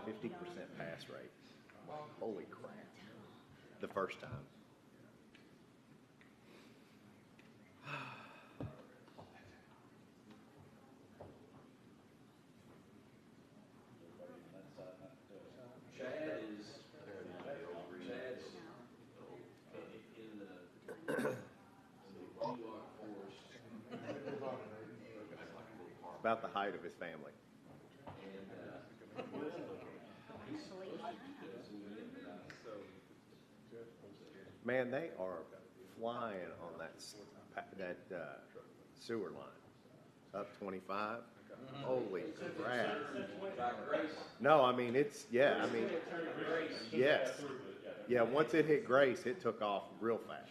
50% pass rate. Holy crap. The first time. About the height of his family. Man, they are flying on that sewer line. Up 25. Holy crap. No, I mean, it's, yeah, I mean, yes. Yeah, once it hit Grace, it took off real fast.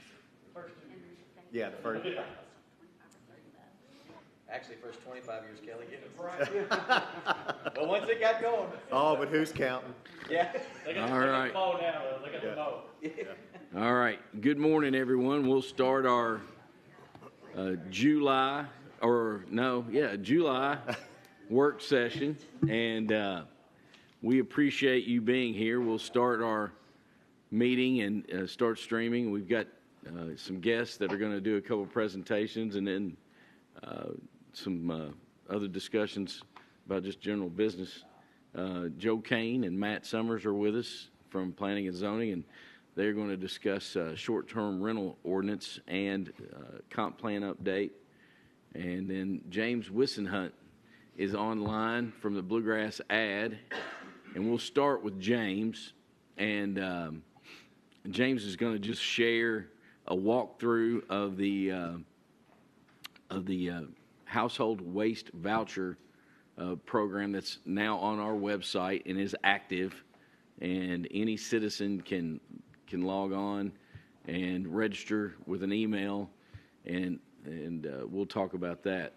Yeah, the first. Actually, first 25 years, Kelly gets it. But once it got going. Oh, but who's counting? Yeah. All right. Look at the bow. All right. Good morning, everyone. We'll start our July work session, and we appreciate you being here. We'll start our meeting and start streaming. We've got some guests that are going to do a couple presentations, and then some other discussions about just general business. Joe Kane and Matt Summers are with us from Planning and Zoning, and they're going to discuss short-term rental ordinance and comp plan update. And then James Wissenhunt is online from the Bluegrass Ad, and we'll start with James. And James is going to just share a walkthrough of the household waste voucher program that's now on our website and is active, and any citizen can log on and register with an email, and we'll talk about that.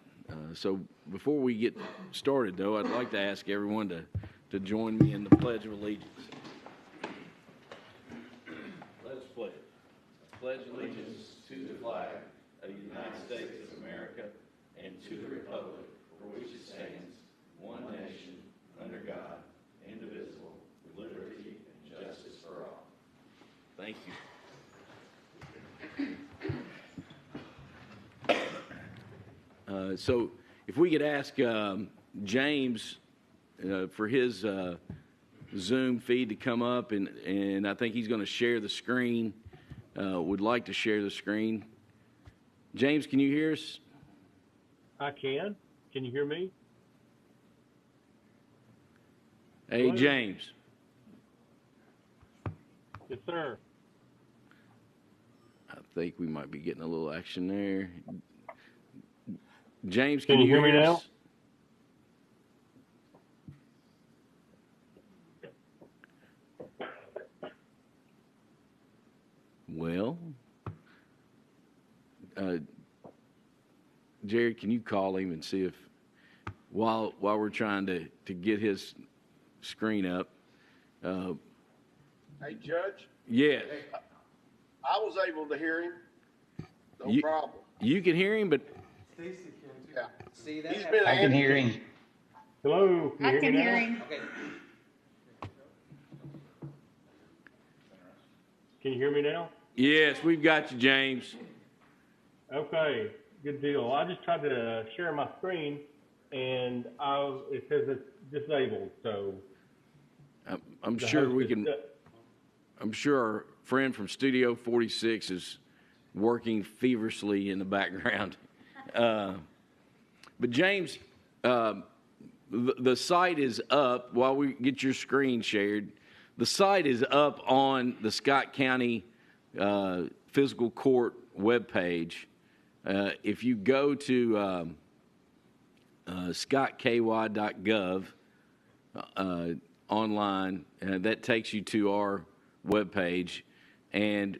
So before we get started, though, I'd like to ask everyone to join me in the Pledge of Allegiance. Let us pledge. Pledge allegiance to the flag of the United States of America and to the republic for which it stands, one nation, under God, indivisible, with liberty and justice for all. Thank you. So if we could ask James for his Zoom feed to come up, and I think he's going to share the screen, would like to share the screen. James, can you hear us? I can. Can you hear me? Hey, hello? James. Yes, sir. I think we might be getting a little action there. James, can you hear me us? Now? Well, Jared, can you call him and see if, while we're trying to get his screen up. Hey, Judge? Yes. Hey, I was able to hear him. No problem. You can hear him, but... Stacy can too. Yeah. See that? I can hear him. Hello? I can hear him. Okay. Can you hear me now? Yes, we've got you, James. Okay, good deal. I just tried to share my screen, and it says it's disabled, so... I'm sure we can... I'm sure our friend from Studio 46 is working feverishly in the background. But James, the site is up. While we get your screen shared, the site is up on the Scott County Fiscal Court webpage. If you go to scottky.gov online, that takes you to our webpage, and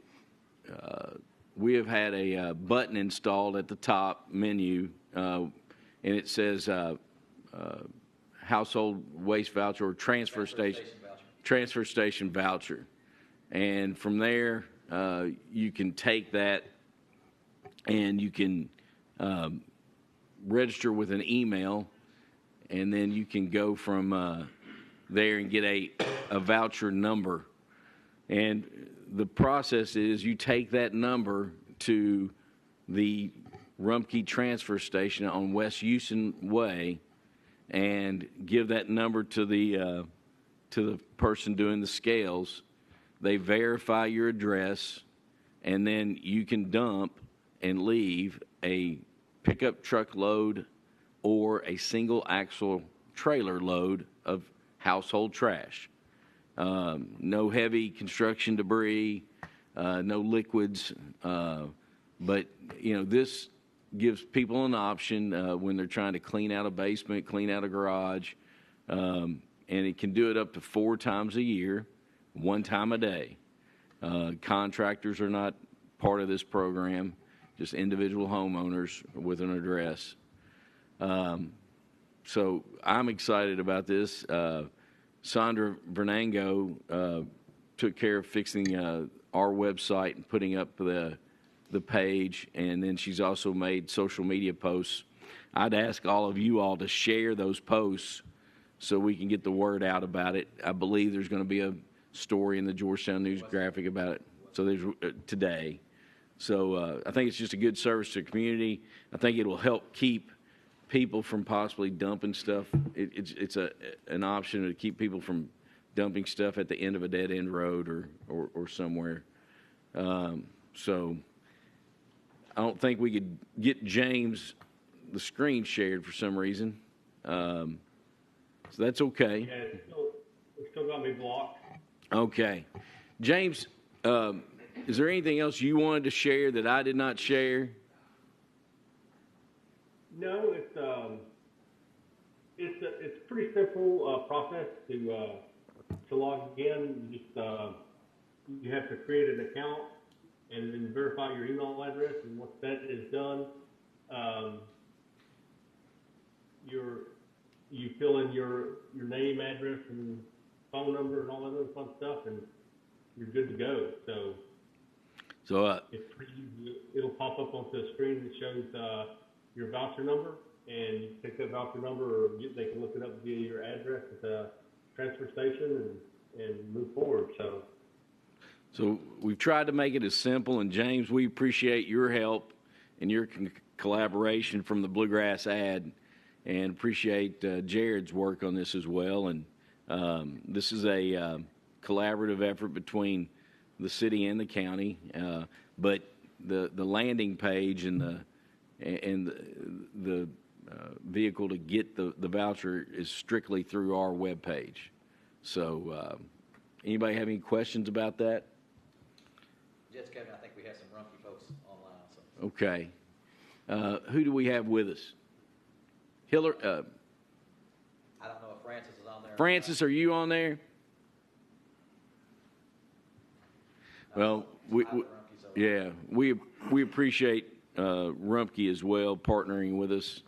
we have had a button installed at the top menu, and it says household waste voucher or transfer station voucher. And from there, you can take that and you can register with an email, and then you can go from there and get a voucher number. And the process is you take that number to the Rumpke transfer station on West Houston Way and give that number to the person doing the scales. They verify your address, and then you can dump and leave a pickup truck load or a single axle trailer load of household trash. No heavy construction debris, no liquids, but this gives people an option when they're trying to clean out a basement, clean out a garage, and it can do it up to 4 times a year, 1 time a day. Contractors are not part of this program, just individual homeowners with an address. So I'm excited about this. Sandra Vernango took care of fixing our website and putting up the page, and then she's also made social media posts. I'd ask all of you all to share those posts so we can get the word out about it. I believe there's going to be a story in the Georgetown News Graphic about it. So there's today. So I think it's just a good service to the community. I think it will help keep people from possibly dumping stuff. It's an option to keep people from dumping stuff at the end of a dead end road or somewhere. So I don't think we could get James the screen shared for some reason. So that's okay. Yeah, it's still gonna be blocked. Okay. James, is there anything else you wanted to share that I did not share? No, it's a pretty simple process to log in. You just you have to create an account and then verify your email address. And once that is done, you fill in your name, address, and phone number, and all that other fun stuff, and you're good to go. So it's pretty easy. It'll pop up onto the screen that shows your voucher number, and you take that voucher number, or they can look it up via your address at the transfer station and move forward. So we've tried to make it as simple, and James, we appreciate your help and your collaboration from the Bluegrass ad, and appreciate Jared's work on this as well. And this is a collaborative effort between the city and the county, but the landing page and the vehicle to get the voucher is strictly through our webpage. So anybody have any questions about that? Yes, Kevin, I think we have some Rumpke folks online also. Okay. Who do we have with us? Hillary. I don't know if Francis is on there. Francis, are you on there? Well, we appreciate Rumpke as well partnering with us,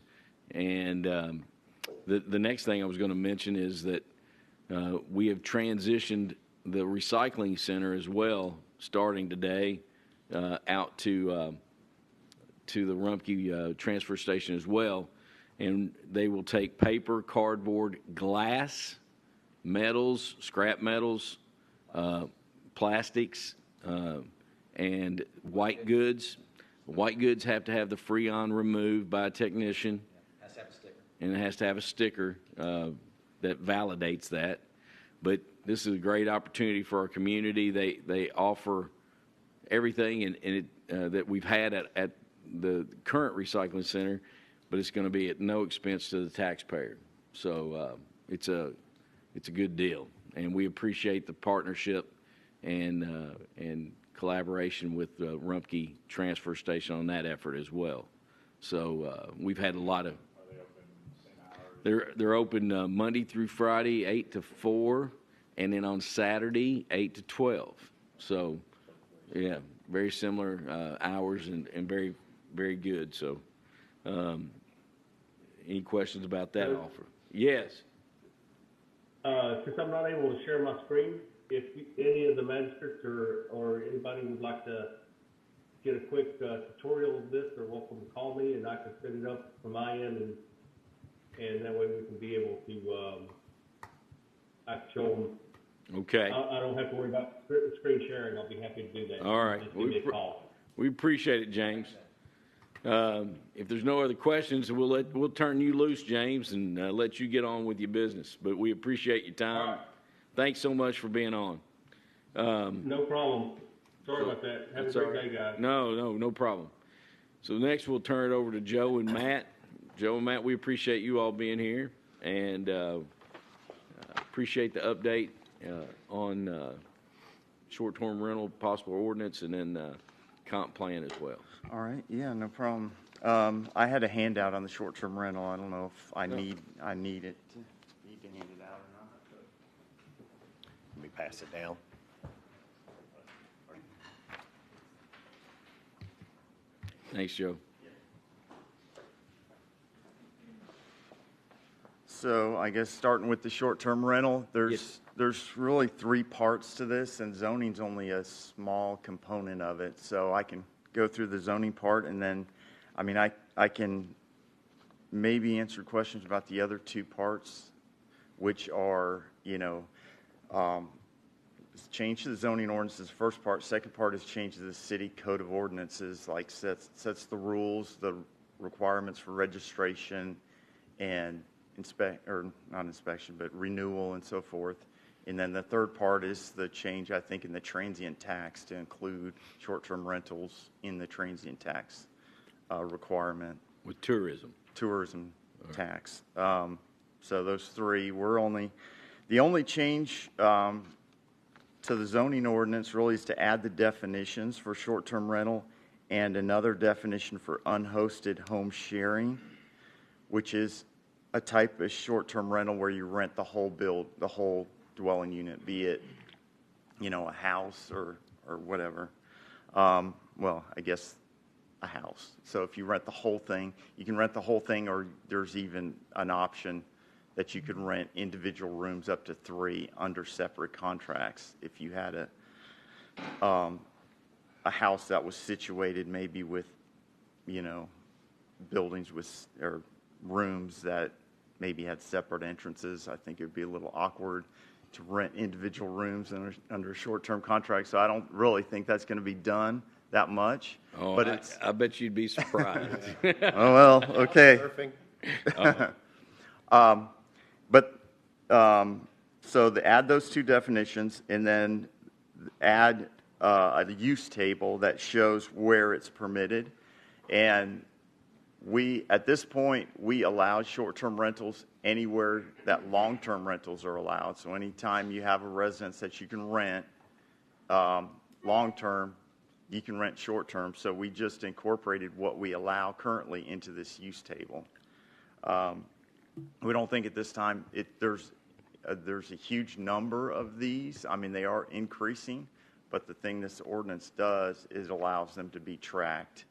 and the next thing I was going to mention is that we have transitioned the recycling center as well, starting today, out to the Rumpke transfer station as well, and they will take paper, cardboard, glass, metals, scrap metals, plastics, and white goods. White goods have to have the Freon removed by a technician. Yeah, has to have a sticker. And it has to have a sticker that validates that. But this is a great opportunity for our community. They offer everything that we've had at the current recycling center, but it's going to be at no expense to the taxpayer. So it's a good deal, and we appreciate the partnership and collaboration with Rumpke Transfer Station on that effort as well. So we've had a lot of. They're open Monday through Friday, 8 to 4, and then on Saturday, 8 to 12. So, yeah, very similar hours and very, very good. So, any questions about that offer? Yes. Since I'm not able to share my screen, if any of the magistrates or anybody would like to get a quick tutorial of this, they're welcome to call me, and I can set it up from my end, and that way we can be able to I can show them. Okay. I don't have to worry about screen sharing. I'll be happy to do that. All right. Just give me a call. We appreciate it, James. If there's no other questions, we'll turn you loose, James, and let you get on with your business. But we appreciate your time. All right. Thanks so much for being on. No problem. Sorry about that. Have a great day, guys. No problem. So next we'll turn it over to Joe and Matt. Joe and Matt, we appreciate you all being here, and appreciate the update on short-term rental possible ordinance, and then comp plan as well. All right, yeah, no problem. I had a handout on the short-term rental. I don't know if I need it to hand it out or not. Let me pass it down. Thanks, Joe. So I guess starting with the short-term rental, there's really three parts to this, and zoning's only a small component of it. So I can go through the zoning part, and then, I mean, I can maybe answer questions about the other two parts, which are, change to the zoning ordinances, first part. Second part is change to the city code of ordinances, like sets the rules, the requirements for registration and not inspection, but renewal and so forth. And then the third part is the change, I think, in the transient tax to include short-term rentals in the transient tax requirement. With tourism tax. So those three, the only change to the zoning ordinance really is to add the definitions for short-term rental and another definition for unhosted home sharing, which is a type of short-term rental where you rent the whole dwelling unit, be it, a house or whatever. Well, I guess a house. So if you rent the whole thing, you can rent the whole thing, or there's even an option that you could rent individual rooms up to 3 under separate contracts. If you had a house that was situated maybe with, buildings or rooms that maybe had separate entrances, I think it would be a little awkward to rent individual rooms under a short-term contract. So I don't really think that's going to be done that much. Oh, but I bet you'd be surprised. Oh, well, okay. So to add those two definitions, and then add a use table that shows where it's permitted. And at this point, we allow short-term rentals anywhere that long-term rentals are allowed. So anytime you have a residence that you can rent long-term, you can rent short-term. So we just incorporated what we allow currently into this use table. We don't think at this time there's a huge number of these. I mean, they are increasing, but the thing this ordinance does is it allows them to be tracked.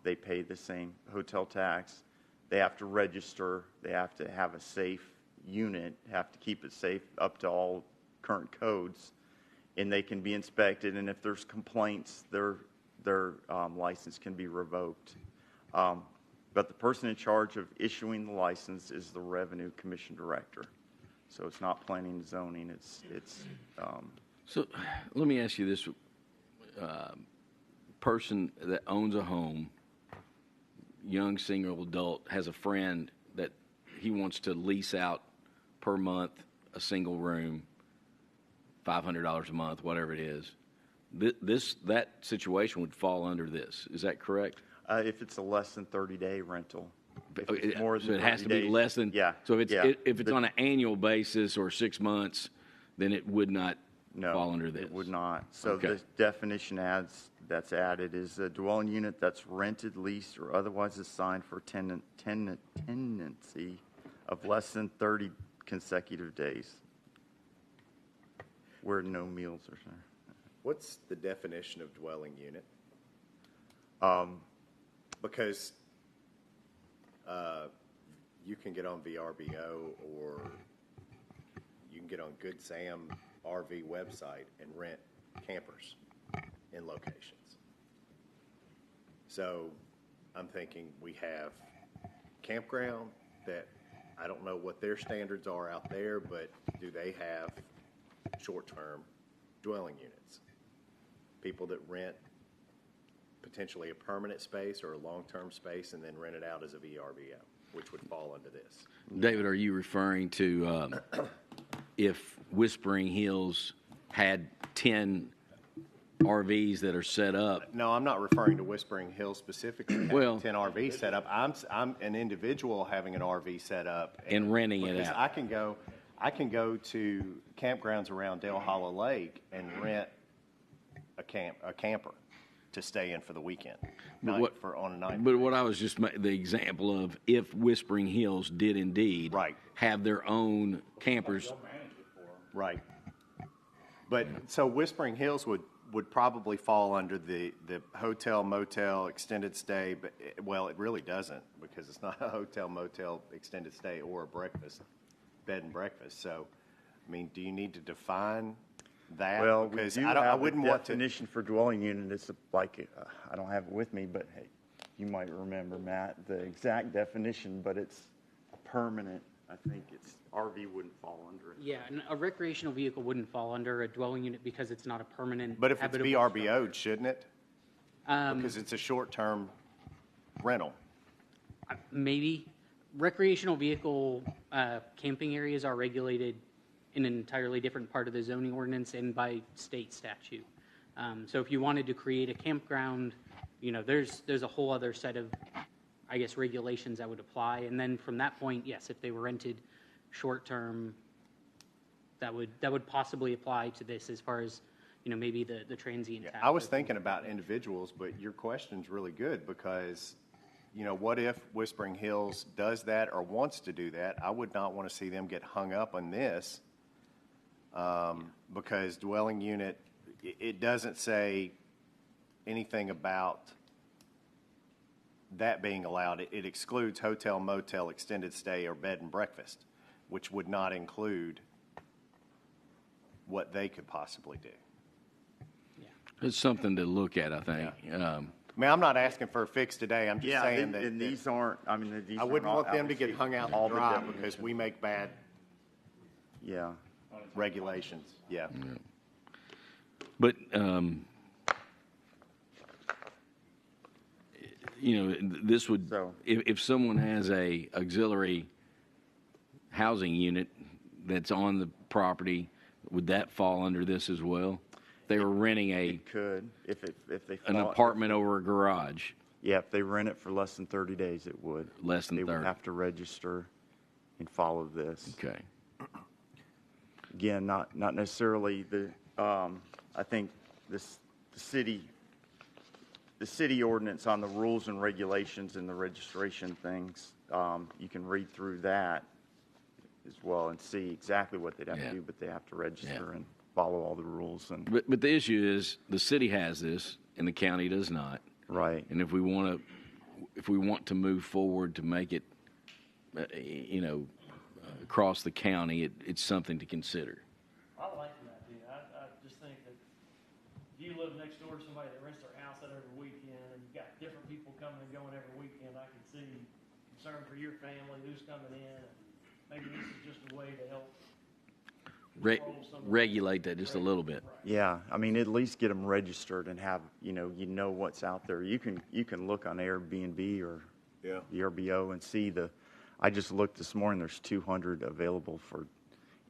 They pay the same hotel tax. They have to register. They have to have a safe unit, have to keep it safe up to all current codes, and they can be inspected. And if there's complaints, their license can be revoked. But the person in charge of issuing the license is the Revenue Commission Director. So it's not planning and zoning. So let me ask you this. Person that owns a home, young single adult, has a friend that he wants to lease out per month a single room, $500 a month, whatever it is. That situation would fall under this. Is that correct? If it's a less than 30-day rental. So it has to be less than. Yeah. So if it's on an annual basis or 6 months, then it would not fall under this. It would not. So the definition that's added is a dwelling unit that's rented, leased, or otherwise assigned for tenancy of less than 30 consecutive days, where no meals are served. What's the definition of dwelling unit? Because you can get on VRBO, or you can get on Good Sam RV website and rent campers in locations. So I'm thinking we have campground that I don't know what their standards are out there, but do they have short-term dwelling units? People that rent potentially a permanent space or a long-term space and then rent it out as a VRBO, which would fall under this. David, are you referring to if Whispering Hills had 10 RVs that are set up? No, I'm not referring to Whispering Hills specifically having Well- 10 RVs set up. I'm an individual having an RV set up. And renting it because out. I can go to campgrounds around Dale Hollow Lake and rent a camper to stay in for the weekend, on a night. But what I was just the example of, if Whispering Hills did indeed Right. have their own campers, Right. But so Whispering Hills would probably fall under the hotel, motel, extended stay, but well, it really doesn't, because it's not a hotel, motel, extended stay, or a bed and breakfast. So, I mean, do you need to define that? Well, we Because do I have wouldn't a want to. definition for dwelling unit. It's like, I don't have it with me, but hey, you might remember, Matt, the exact definition, but it's a permanent. I think it's RV wouldn't fall under it. Yeah, and a recreational vehicle wouldn't fall under a dwelling unit because it's not a permanent. But if it's habitable VRBO'd, shouldn't it? structure. Because it's a short-term rental. Maybe recreational vehicle camping areas are regulated in an entirely different part of the zoning ordinance and by state statute. So if you wanted to create a campground, there's a whole other set of, I guess, regulations that would apply. And then from that point, yes, if they were rented short-term, that would possibly apply to this as far as, maybe the transient tax. I was thinking about individuals, but your question's really good because, what if Whispering Hills does that or wants to do that? I would not want to see them get hung up on this because dwelling unit, it doesn't say anything about that being allowed. It excludes hotel, motel, extended stay, or bed and breakfast, which would not include what they could possibly do. it's something to look at, I think. I mean, I'm not asking for a fix today. I'm just saying that. And these aren't, I mean, these I aren't wouldn't all- want them to get hung out all to the dry definitions. because we make bad Yeah. regulations. Yeah. But, this would, So- if someone has a auxiliary housing unit that's on the property, would that fall under this as well? They were renting It could, if they. an fall- apartment over a garage, Yeah, if they rent it for less than 30 days, it would. less than They 30. would have to register and follow this. Okay. Again, not necessarily I think the city ordinance on the rules and regulations and the registration things, you can read through that as well and see exactly what they'd have Yeah. to do, but they have to register Yeah. and follow all the rules and, But the issue is, the city has this and the county does not. right. And if we want to move forward to make it, across the county, it's something to consider. I like that idea. I just think that if you live next door to somebody that rents their house out every weekend, and you've got different people coming and going every weekend, I can see concern for your family, who's coming in, and maybe this is just a way to help control some of the- Regulate that just a little bit. Yeah, I mean, at least get them registered and have, you know what's out there. You can look on Airbnb or Yeah. VRBO and see I just looked this morning, there's 200 available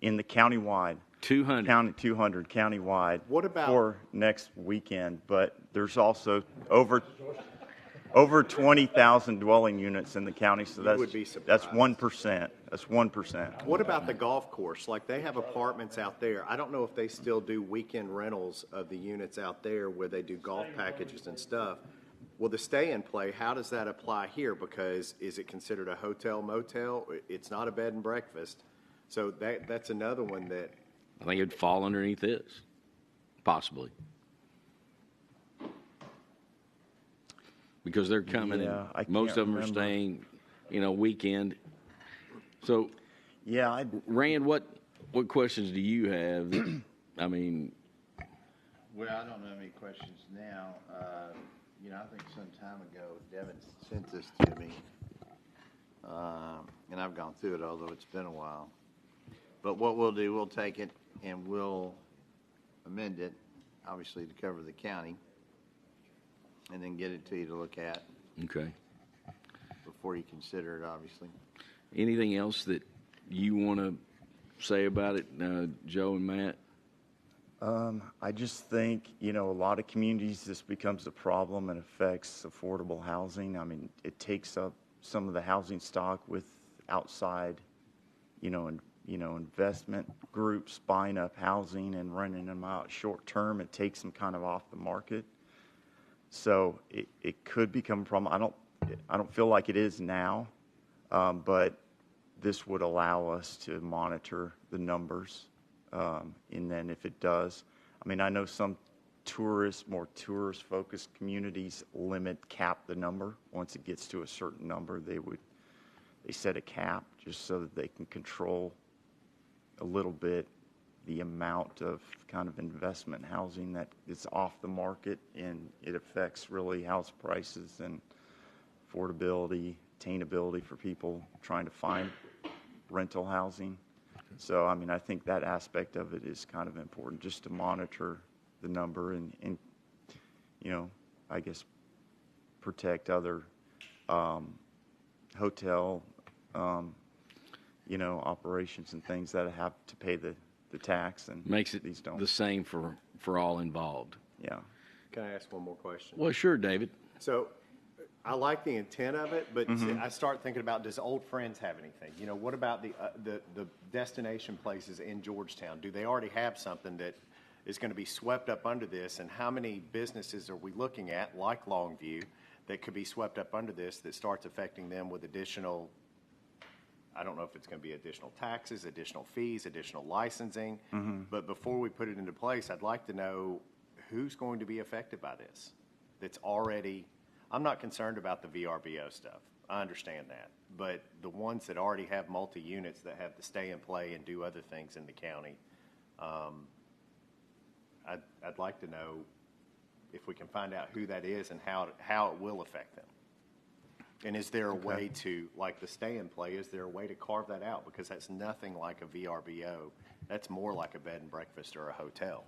in the countywide. 200. 200 countywide. What about- For next weekend, but there's also over 20,000 dwelling units in the county, so You would be that's surprised. 1%. That's 1%. What about the golf course? Like, they have apartments out there. I don't know if they still do weekend rentals of the units out there where they do golf packages and stuff. Well, the stay and play, how does that apply here? Because is it considered a hotel, motel? It's not a bed and breakfast. So that's another one that, I think it'd fall underneath this, possibly. Because they're coming Yeah, I and most can't of them are remember. staying, weekend. So, Yeah, Rand, what questions do you have? I mean, Well, I don't have any questions now. I think some time ago, Devin sent this to me. and I've gone through it, although it's been a while. But what we'll do, we'll take it and we'll amend it, obviously to cover the county, and then get it to you to look at Okay. before you consider it, obviously. Anything else that you want to say about it, Joe and Matt? I just think, a lot of communities, this becomes a problem and affects affordable housing. I mean, it takes up some of the housing stock with outside, investment groups buying up housing and renting them out short term. It takes them kind of off the market. So it could become a problem. I don't feel like it is now, but this would allow us to monitor the numbers. And then if it does, I mean, I know some more tourist-focused communities cap the number. Once it gets to a certain number, they set a cap just so that they can control a little bit the amount of kind of investment housing that is off the market, and it affects really house prices and affordability, attainability for people trying to find rental housing. So, I mean, I think that aspect of it is kind of important, just to monitor the number and I guess protect other hotel, operations and things that have to pay the tax, and Makes it these don't. the same for all involved. Yeah. Can I ask one more question? Well, sure, David. So I like the intent of it, but I start thinking about, does Old Friends have anything? What about the destination places in Georgetown? Do they already have something that is going to be swept up under this? And how many businesses are we looking at, like Longview, that could be swept up under this that starts affecting them with additional, I don't know if it's going to be additional taxes, additional fees, additional licensing. But before we put it into place, I'd like to know who's going to be affected by this that's already. I'm not concerned about the VRBO stuff. I understand that. But the ones that already have multi-units that have to stay in play and do other things in the county, I'd like to know if we can find out who that is and how it will affect them. And is there a way to, like the stay in play, is there a way to carve that out? Because that's nothing like a VRBO. That's more like a bed and breakfast or a hotel.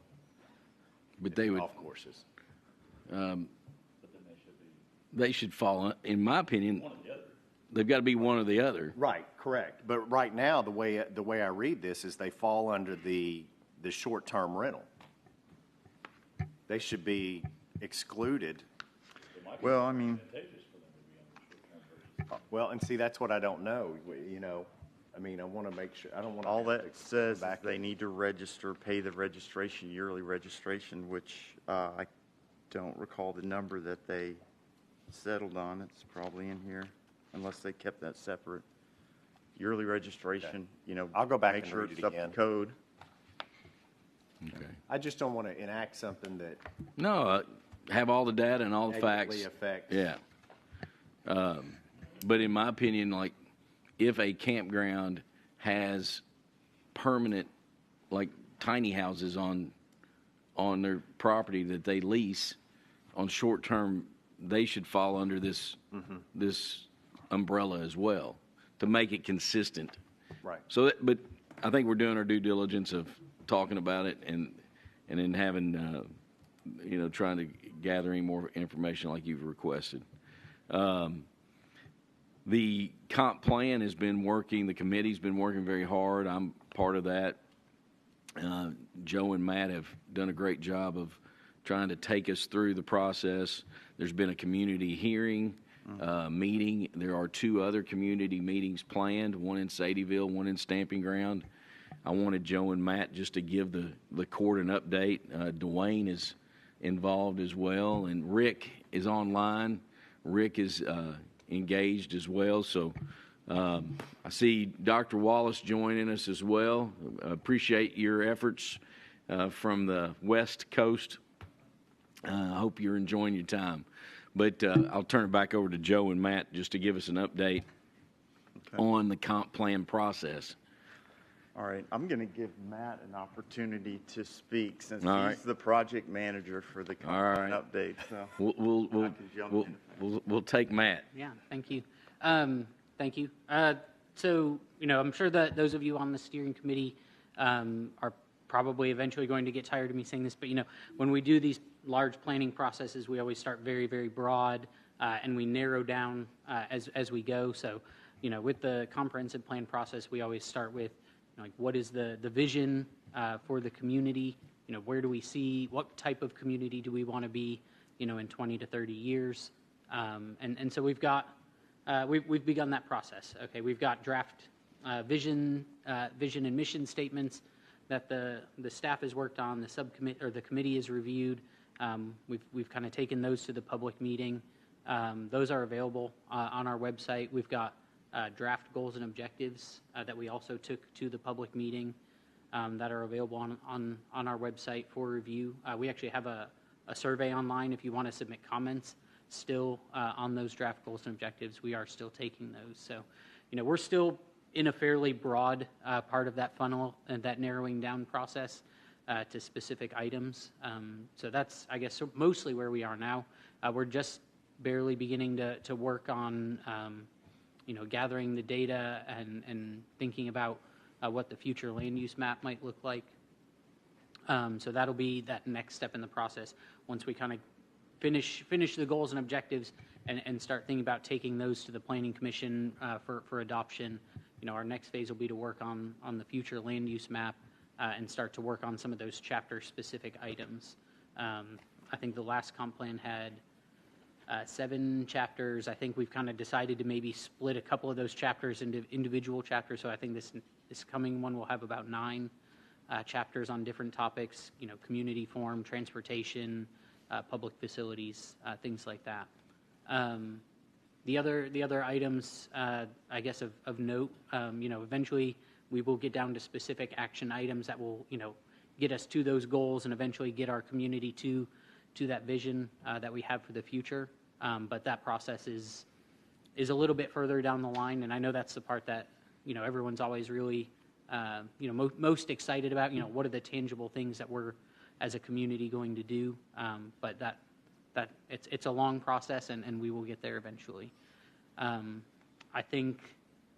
But they would. Golf courses. They should fall, in my opinion, they've got to be one or the other. Right, correct. But right now, the way I read this is they fall under the short-term rental. They should be excluded. Well, I mean, Well, and see, that's what I don't know. I mean, I want to make sure. I don't want to. all that says is they need to register, pay the registration, yearly registration, which I don't recall the number that they settled on. It's probably in here, unless they kept that separate. Yearly registration, I'll go back make and sure read it it's up to again. code. Okay. I just don't want to enact something that No, have all the data and all the facts. negatively affects. Yeah. But in my opinion, like, if a campground has permanent, like, tiny houses on their property that they lease on short term, they should fall under this umbrella as well to make it consistent. Right. So, but I think we're doing our due diligence of talking about it and then having, trying to gather any more information like you've requested. The comp plan has been working. The committee's been working very hard. I'm part of that. Joe and Matt have done a great job of trying to take us through the process. There's been a community hearing meeting. There are 2 other community meetings planned, one in Sadieville, one in Stamping Ground. I wanted Joe and Matt just to give the court an update. Dwayne is involved as well, and Rick is online. Rick is engaged as well. So I see Dr. Wallace joining us as well. Appreciate your efforts from the West Coast. I hope you're enjoying your time. But I'll turn it back over to Joe and Matt just to give us an update on the comp plan process. All right, I'm going to give Matt an opportunity to speak since All he's right. the project manager for the All right. update. So We'll I can jump in if we'll take Matt. Yeah, thank you. Thank you. So, I'm sure that those of you on the steering committee are probably eventually going to get tired of me saying this, but, when we do these large planning processes, we always start very, very broad, and we narrow down as we go. So, with the comprehensive plan process, we always start with, like, what is the vision for the community? Where do we see, what type of community do we want to be, in 20 to 30 years? And so we've begun that process. Okay, we've got draft vision and mission statements that the staff has worked on, the subcommittee or the committee has reviewed. We've kind of taken those to the public meeting. Those are available on our website. We've got draft goals and objectives that we also took to the public meeting that are available on our website for review. We actually have a survey online if you want to submit comments still on those draft goals and objectives. We are still taking those. So, we're still in a fairly broad part of that funnel and that narrowing down process to specific items. So that's, I guess, mostly where we are now. We're just barely beginning to work on, gathering the data and thinking about what the future land use map might look like. So that'll be that next step in the process once we kind of finish the goals and objectives and start thinking about taking those to the Planning Commission for adoption. Our next phase will be to work on the future land use map and start to work on some of those chapter-specific items. I think the last comp plan had 7 chapters. I think we've kind of decided to maybe split a couple of those chapters into individual chapters. So I think this coming one will have about 9 chapters on different topics, community form, transportation, public facilities, things like that. The other items, I guess, of note, eventually we will get down to specific action items that will, get us to those goals and eventually get our community to that vision that we have for the future. But that process is a little bit further down the line, and I know that's the part that, everyone's always really, most excited about. What are the tangible things that we're as a community going to do? But that it's a long process, and we will get there eventually. I think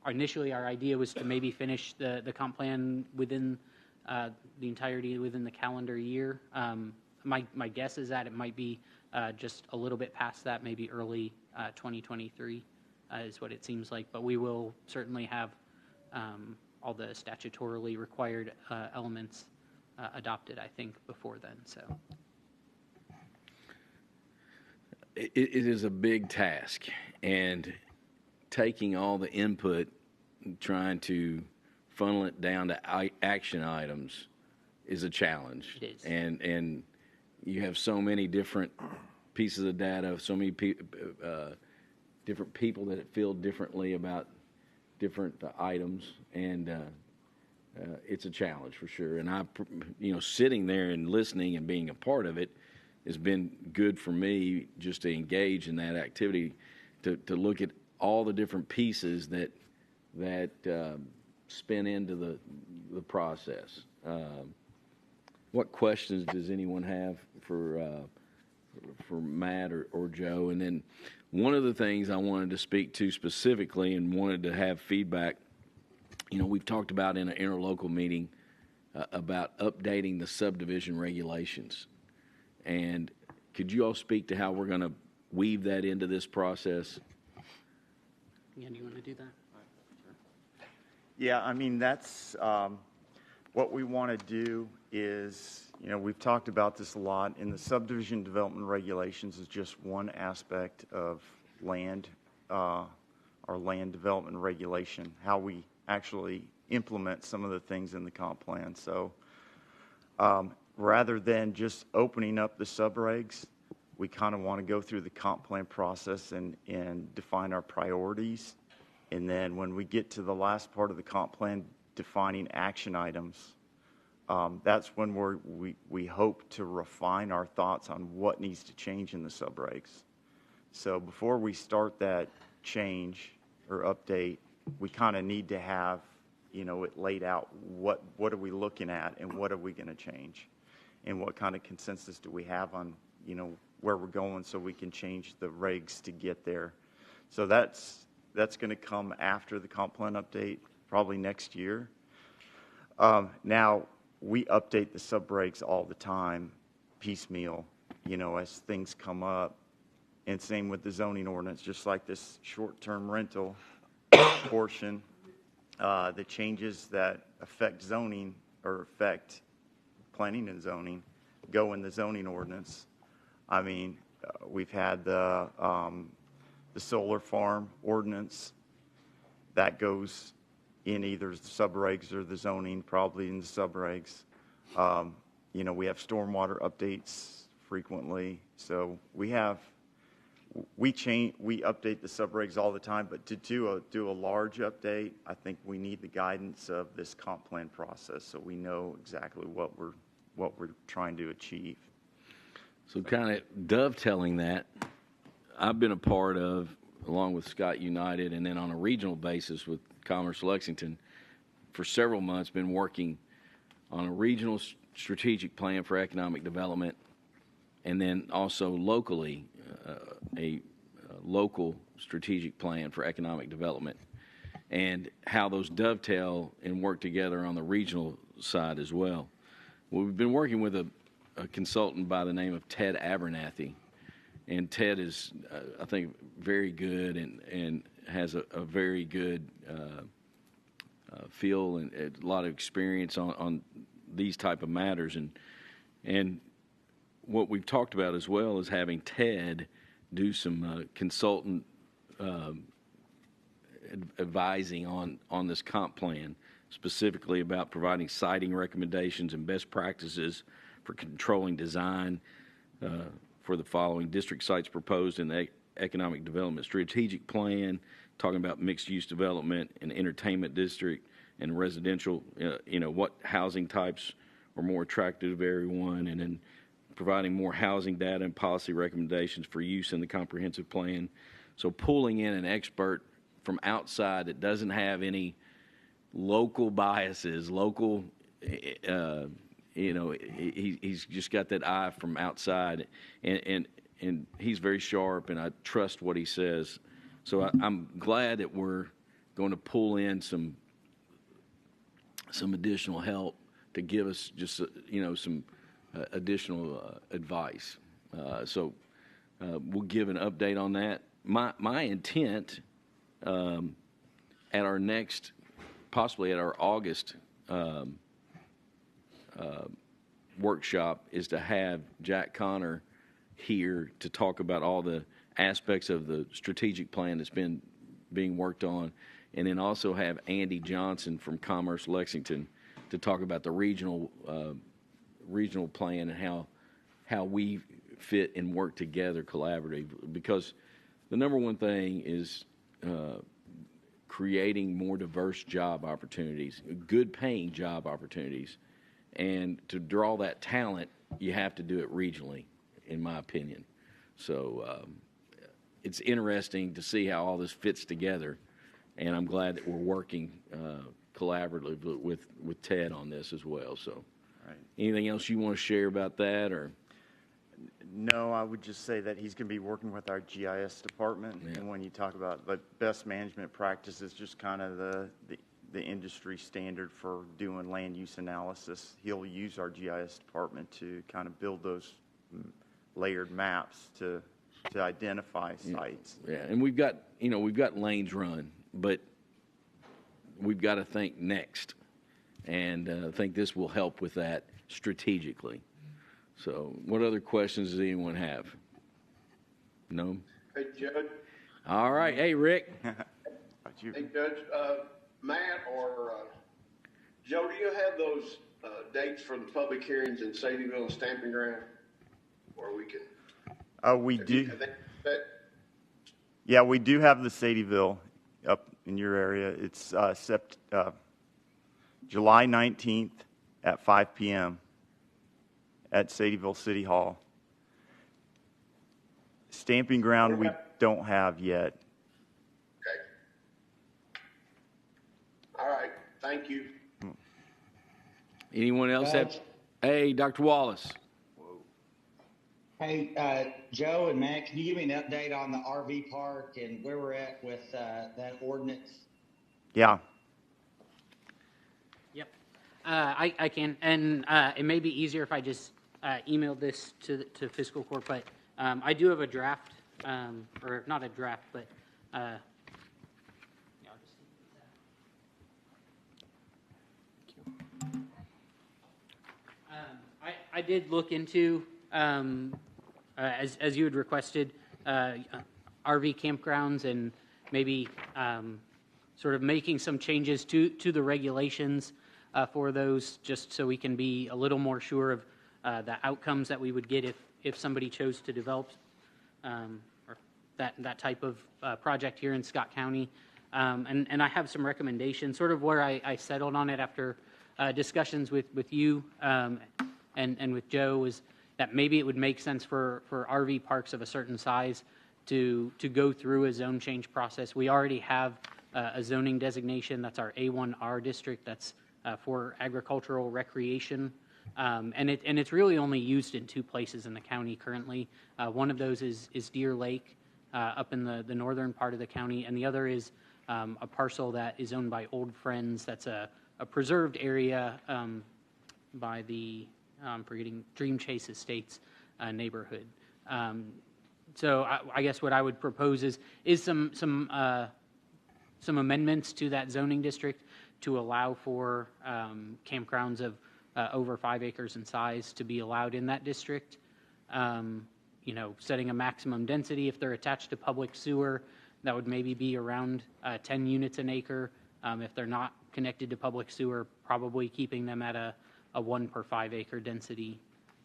initially our idea was to maybe finish the comp plan within the entirety within the calendar year. My guess is that it might be just a little bit past that, maybe early 2023 is what it seems like. But we will certainly have all the statutorily required elements adopted, I think, before then. So it is a big task, and taking all the input, trying to funnel it down to action items is a challenge. It is. And you have so many different pieces of data, so many different people that feel differently about different items, and it's a challenge for sure. And sitting there and listening and being a part of it has been good for me, just to engage in that activity, to look at all the different pieces that spin into the process. What questions does anyone have for Matt or Joe? And then one of the things I wanted to speak to specifically and wanted to have feedback, we've talked about in an interlocal meeting about updating the subdivision regulations. And could you all speak to how we're going to weave that into this process? Yeah, do you want to do that? Yeah, that's what we want to do is, we've talked about this a lot, and the subdivision development regulations is just one aspect of land, our land development regulation, how we actually implement some of the things in the comp plan. So rather than just opening up the subregs, we kind of want to go through the comp plan process and define our priorities. And then when we get to the last part of the comp plan, defining action items, that's when we hope to refine our thoughts on what needs to change in the subregs. So before we start that change or update, we kind of need to have, it laid out, what are we looking at and what are we going to change? And what kind of consensus do we have on, where we're going, so we can change the regs to get there. So that's that's going to come after the comp plan update, probably next year. Now, we update the sub-regs all the time, piecemeal, as things come up. And same with the zoning ordinance, just like this short-term rental portion, the changes that affect zoning or affect planning and zoning go in the zoning ordinance. I mean, we've had the solar farm ordinance that goes in either the sub-regs or the zoning, probably in the sub-regs. We have stormwater updates frequently, so we update the sub-regs all the time, but to do a large update, I think we need the guidance of this comp plan process so we know exactly what we're trying to achieve. So kind of dovetailing that, I've been a part of, along with Scott United, and then on a regional basis with Commerce Lexington, for several months, been working on a regional strategic plan for economic development, and then also locally, a local strategic plan for economic development, and how those dovetail and work together on the regional side as well. Well, we've been working with a consultant by the name of Ted Abernathy, and Ted is, I think, very good and has a very good feel and a lot of experience on these type of matters. And what we've talked about as well is having Ted do some consultant advising on this comp plan, specifically about providing siting recommendations and best practices for controlling design for the following district sites proposed in the economic development strategic plan, talking about mixed-use development and entertainment district and residential, what housing types are more attractive to everyone, and then providing more housing data and policy recommendations for use in the comprehensive plan. So pulling in an expert from outside that doesn't have any local biases, he's just got that eye from outside, and he's very sharp, and I trust what he says. So I'm glad that we're going to pull in some additional help to give us just some additional advice. So we'll give an update on that. My intent at our next, possibly at our August workshop, is to have Jack Connor here to talk about all the aspects of the strategic plan that's been being worked on, and then also have Andy Johnson from Commerce Lexington to talk about the regional plan and how we fit and work together collaboratively. Because the number one thing is creating more diverse job opportunities, good paying job opportunities. And to draw that talent, you have to do it regionally, in my opinion. So it's interesting to see how all this fits together, and I'm glad that we're working collaboratively with Ted on this as well. So, Right. Anything else you want to share about that, or? No, I would just say that he's going to be working with our GIS department. Yeah. And when you talk about the best management practices, just kind of the industry standard for doing land use analysis, he'll use our GIS department to kind of build those layered maps to identify sites. Yeah, and we've got lanes run, but we've got to think next, and I think this will help with that strategically. So, what other questions does anyone have? No? Hey, Judge. All right. Hey, Rick. Hey, Judge. Matt or Joe, do you have those dates for the public hearings in Sadieville and Stamping Ground? Or we can... We do. Yeah, we do have the Sadieville up in your area. It's July 19th at 5 p.m. at Sadieville City Hall. Stamping Ground we don't have yet. Okay. All right. Thank you. Anyone else have? Hey, Dr. Wallace. Hey, Joe and Matt, can you give me an update on the RV park and where we're at with that ordinance? Yeah. Yep. I can, and it may be easier if I just emailed this to Fiscal Court, but I do have a draft, or not a draft, but yeah, I'll just leave these out. I did look into, as you had requested, RV campgrounds and maybe sort of making some changes to the regulations for those, just so we can be a little more sure of the outcomes that we would get if somebody chose to develop or that type of project here in Scott County. And I have some recommendations, sort of where I settled on it after discussions with you and with Joe, was that maybe it would make sense for RV parks of a certain size to go through a zone change process. We already have a zoning designation. That's our A1R district. That's for agricultural recreation. And it's really only used in 2 places in the county currently. One of those is Deer Lake up in the northern part of the county, and the other is a parcel that is owned by Old Friends. That's a preserved area by the forgetting Dream Chase Estates neighborhood. So I guess what I would propose is some amendments to that zoning district to allow for campgrounds of over 5 acres in size to be allowed in that district. You know, setting a maximum density if they're attached to public sewer, that would maybe be around 10 units an acre. If they're not connected to public sewer, probably keeping them at a 1 per 5 acre density.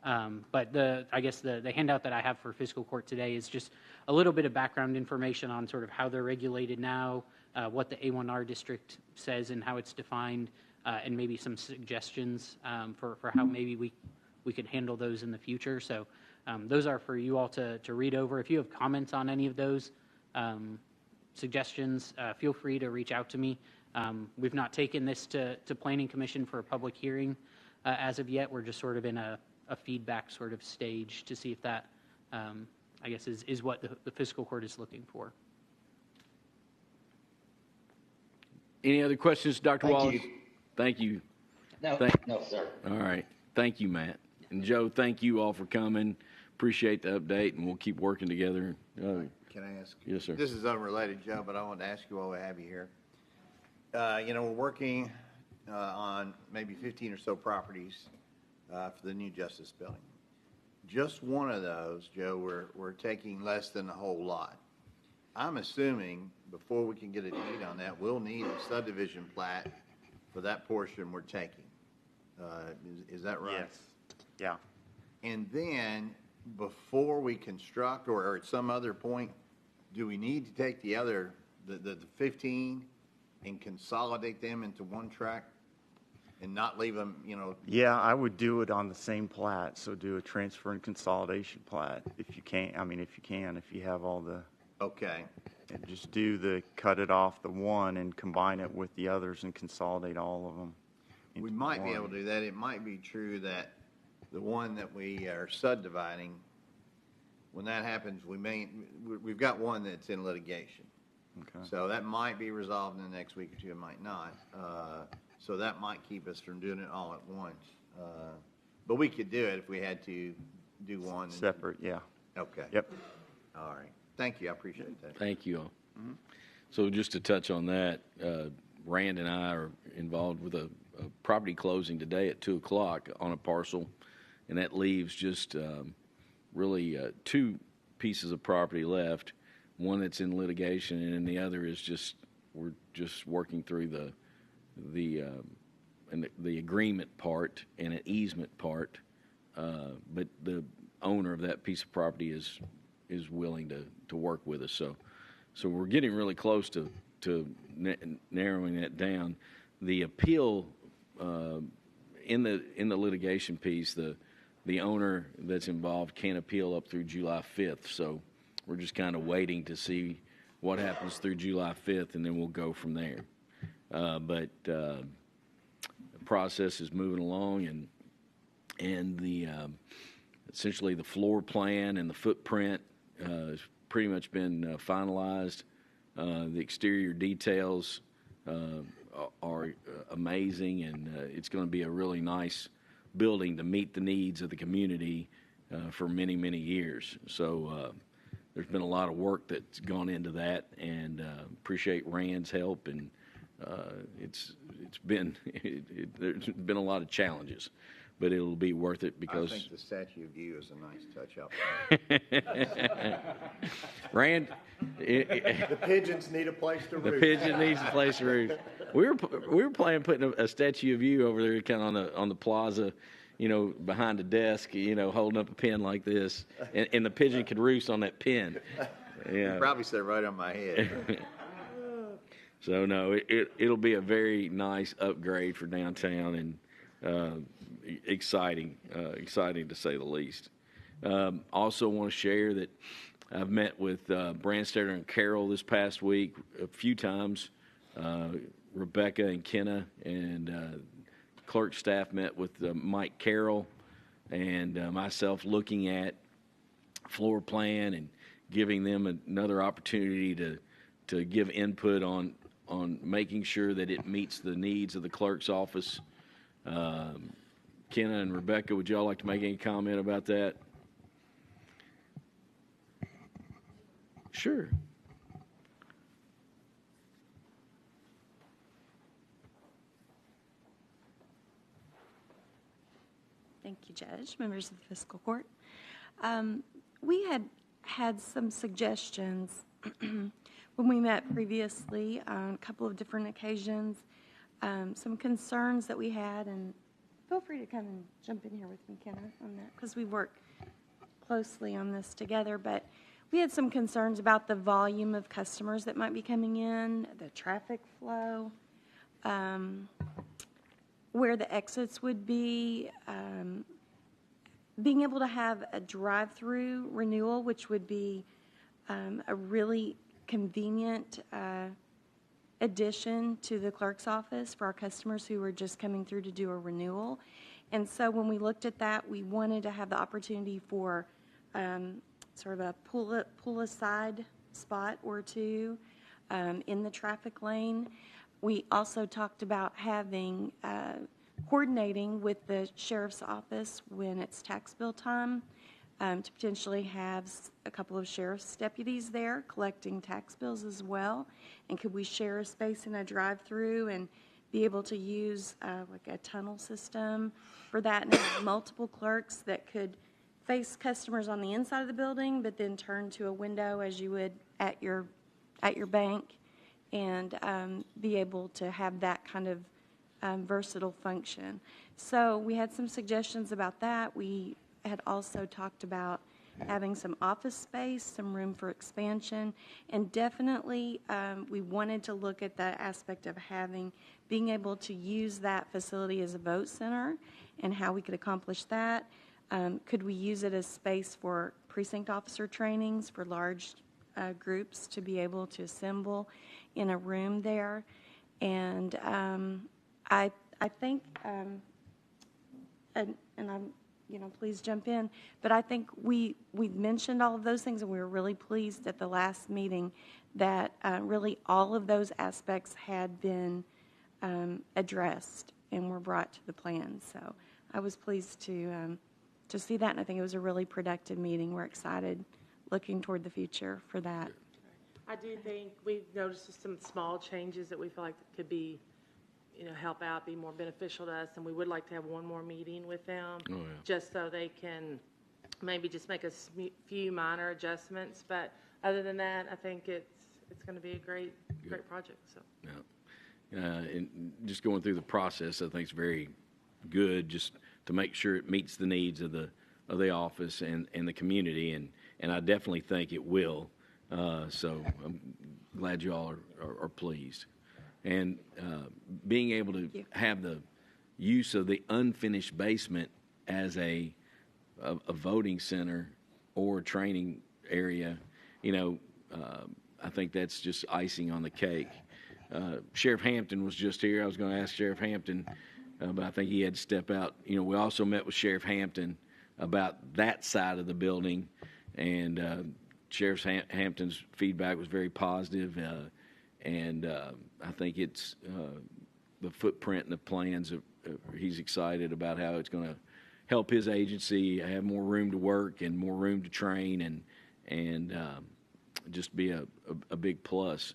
But I guess the handout that I have for Fiscal Court today is just a little bit of background information on sort of how they're regulated now, what the A1R district says and how it's defined, and maybe some suggestions for how maybe we could handle those in the future. So those are for you all to read over. If you have comments on any of those suggestions, feel free to reach out to me. We've not taken this to Planning Commission for a public hearing as of yet. We're just sort of in a feedback sort of stage to see if that, I guess, is what the Fiscal Court is looking for. Any other questions, Dr. Thank Wallace? you. Thank you. No, no, sir. All right. Thank you, Matt. And Joe, thank you all for coming. Appreciate the update, and we'll keep working together. Can I ask? Yes, sir. This is unrelated, Joe, but I wanted to ask you while we have you here. You know, we're working on maybe 15 or so properties for the new Justice Building. Just one of those, Joe, we're taking less than a whole lot. I'm assuming before we can get a deed on that, we'll need a subdivision plat for that portion we're taking. Is that right? Yes. Yeah. And then before we construct or at some other point, do we need to take the 15 and consolidate them into one tract and not leave them, you know? Yeah, I would do it on the same plat. So do a transfer and consolidation plat if you can. I mean, if you have all the. Okay. And just cut it off the one and combine it with the others and consolidate all of them. We might be able to do that. It might be true that the one that we are subdividing, when that happens, we've got one that's in litigation. Okay. So that might be resolved in the next week or two. It might not. So that might keep us from doing it all at once. But we could do it if we had to do one. Separate, yeah. Okay. Yep. All right. Thank you. I appreciate that. Thank you all. Mm-hmm. So just to touch on that, Rand and I are involved with a property closing today at 2 o'clock on a parcel, and that leaves just really 2 pieces of property left. One that's in litigation, and then the other is we're just working through the agreement part and an easement part. But the owner of that piece of property is willing to work with us. So we're getting really close to narrowing that down. The appeal in the litigation piece, the owner that's involved can't appeal up through July 5th. So we're just kind of waiting to see what happens through July 5th, and then we'll go from there. But the process is moving along, and the essentially the floor plan and the footprint has pretty much been finalized. The exterior details are amazing, and it's going to be a really nice building to meet the needs of the community for many, many years. So there's been a lot of work that's gone into that, and appreciate Rand's help. And it's been there's been a lot of challenges, but it'll be worth it because I think the statue of you is a nice touch up. Rand. The pigeons need a place to roost. The pigeon needs a place to roost. We were planning putting a statue of you over there, kind of on the plaza, behind a desk, holding up a pen like this, and the pigeon could roost on that pen. Yeah. You probably sit right on my head. So no, it'll be a very nice upgrade for downtown, and exciting to say the least. Also want to share that I've met with Branstetter and Carroll this past week a few times. Rebecca and Kenna and clerk staff met with Mike Carroll and myself, looking at floor plan and giving them another opportunity to give input on making sure that it meets the needs of the clerk's office. Kenna and Rebecca, would y'all like to make any comment about that? Sure. Thank you, Judge, members of the Fiscal Court. We had some suggestions when we met previously on a couple of different occasions, some concerns that we had, and feel free to come and jump in here with me, Kenna, on that, because we work closely on this together, but we had some concerns about the volume of customers that might be coming in, the traffic flow, where the exits would be, being able to have a drive-through renewal, which would be a really convenient addition to the clerk's office for our customers who are just coming through to do a renewal. And so when we looked at that, we wanted to have the opportunity for sort of a pull-aside spot or two in the traffic lane. We also talked about having coordinating with the sheriff's office when it's tax bill time to potentially have a couple of sheriff's deputies there collecting tax bills as well. And could we share a space in a drive-through and be able to use like a tunnel system for that, and have multiple clerks that could face customers on the inside of the building, but then turn to a window as you would at your bank, and be able to have that kind of versatile function. So we had some suggestions about that. We had also talked about having some office space, some room for expansion, and definitely we wanted to look at the aspect of being able to use that facility as a vote center and how we could accomplish that. Could we use it as space for precinct officer trainings for large groups to be able to assemble in a room there? And I think, and I'm, please jump in, but I think we mentioned all of those things, and we were really pleased at the last meeting that really all of those aspects had been addressed and were brought to the plan. So I was pleased to see that, and I think it was a really productive meeting. We're excited, looking toward the future for that. I do think we've noticed some small changes that we feel like could be, help out, be more beneficial to us, and we would like to have one more meeting with them, just so they can maybe just make a few minor adjustments. But other than that, I think it's going to be a great project. So. Yeah. And just going through the process, I think it's very good, just to make sure it meets the needs of the office and the community, and I definitely think it will. So I'm glad you all are pleased. And being able to have the use of the unfinished basement as a voting center or training area, I think that's just icing on the cake. Sheriff Hampton was just here. I was going to ask Sheriff Hampton, but I think he had to step out. We also met with Sheriff Hampton about that side of the building, and Sheriff Hampton's feedback was very positive, and I think it's the footprint and the plans. He's excited about how it's going to help his agency have more room to work and more room to train, and just be a big plus.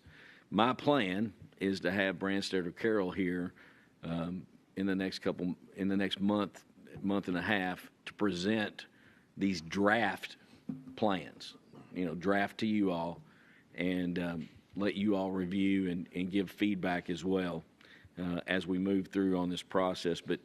My plan is to have Branstetter Carroll here in the next month and a half to present these draft plans, draft to you all, and let you all review and give feedback as well as we move through on this process. But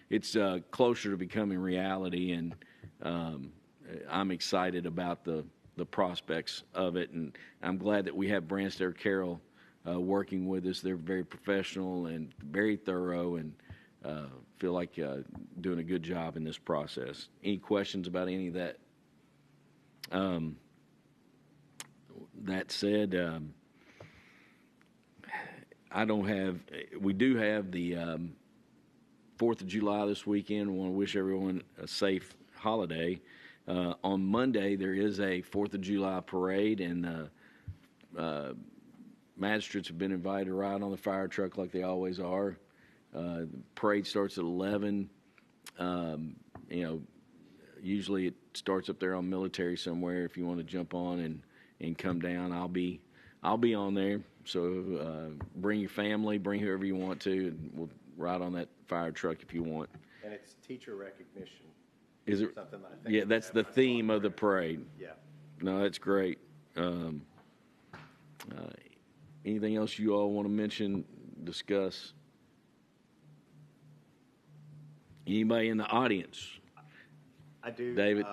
it's closer to becoming reality, and I'm excited about the prospects of it, and I'm glad that we have Branstetter Carroll working with us. They're very professional and very thorough, and feel like doing a good job in this process. Any questions about any of that? That said, we do have the 4th of July this weekend. I want to wish everyone a safe holiday. On Monday, there is a 4th of July parade, and magistrates have been invited to ride on the fire truck like they always are. The parade starts at 11. Usually it starts up there on Military somewhere. If you want to jump on and come down, I'll be on there. So bring your family, bring whoever you want to, and we'll ride on that fire truck if you want. And it's teacher recognition. Is it? Something that I think Yeah, that's the theme of the parade. Yeah. No, that's great. Anything else you all want to mention, discuss? Anybody in the audience? I do. David?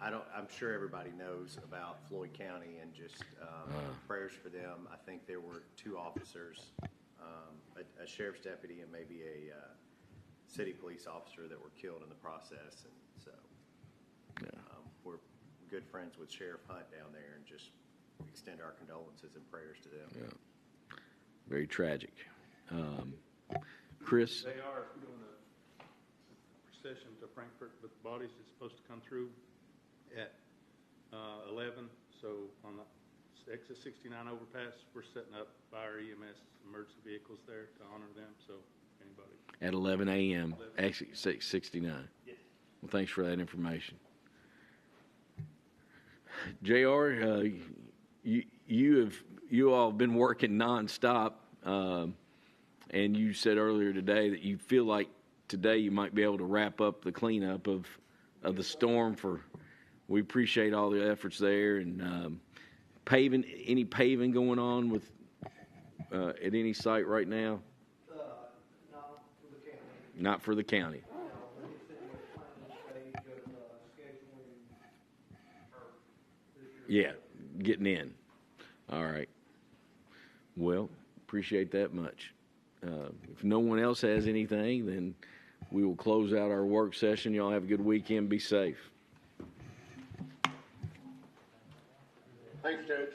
I'm sure everybody knows about Floyd County and just prayers for them. I think there were 2 officers, a sheriff's deputy and maybe a city police officer that were killed in the process. And so we're good friends with Sheriff Hunt down there, and just extend our condolences and prayers to them. Yeah. Very tragic. Chris? They are doing a procession to Frankfurt with bodies. It's supposed to come through at 11. So on the exit 69 overpass, we're setting up fire, EMS, emergency vehicles there to honor them. So anybody. At 11 a.m., exit 69. Yes. Well, thanks for that information. JR, you all have been working nonstop, and you said earlier today that you feel like today you might be able to wrap up the cleanup of the storm. We appreciate all the efforts there, and paving. Any paving going on with at any site right now? Not for the county. Yeah, getting in. All right. Well, appreciate that much. If no one else has anything, then we will close out our work session. Y'all have a good weekend. Be safe. Thanks, Judge.